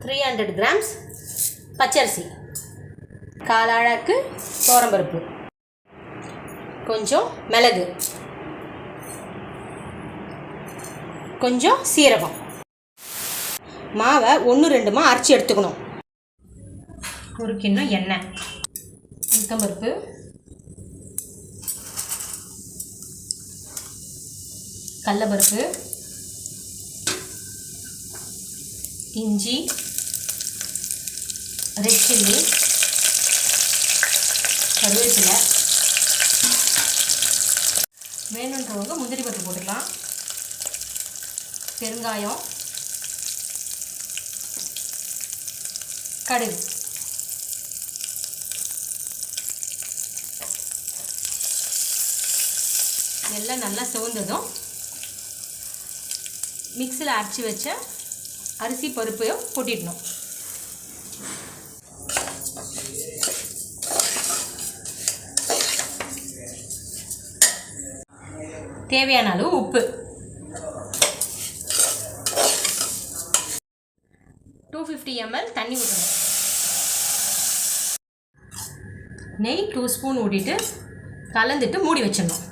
300 grams பச்சரிசி, கால் அழகு துவரம்பருப்பு, கொஞ்சம் மிளகு, கொஞ்சம் சீரகம். மாவை 1-2 அரைச்சி எடுத்துக்கணும். ஒரு கிண்ணம் எண்ணெய், உளுத்தம்பருப்பு, கடலைப்பருப்பு, இஞ்சி, ரெட் சில்லி, கருவேப்பிலை, வேணுன்றவங்க முந்திரி பருப்பு போட்டுக்கலாம், பெருங்காயம், கடுகு. எல்லாம் நல்லா சிவந்ததும் மிக்ஸியில் அரைச்சி வச்ச அரிசி பருப்பையும் கொட்டிடணும். தேவையான அளவு உப்பு, 250 ml தண்ணி ஊற்றணும். நெய் 2 ஸ்பூன் ஊற்றிட்டு கலந்துட்டு மூடி வச்சிடணும்.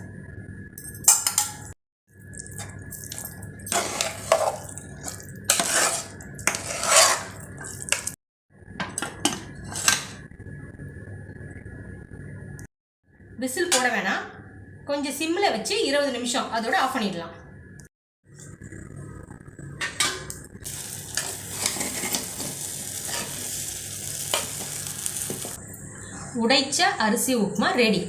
விசில் போட வேணாம், கொஞ்சம் சிம்மில் வச்சு 20 நிமிஷம் அதோட ஆஃப் பண்ணிடலாம். உடைச்ச அரிசி உப்புமா ரெடி.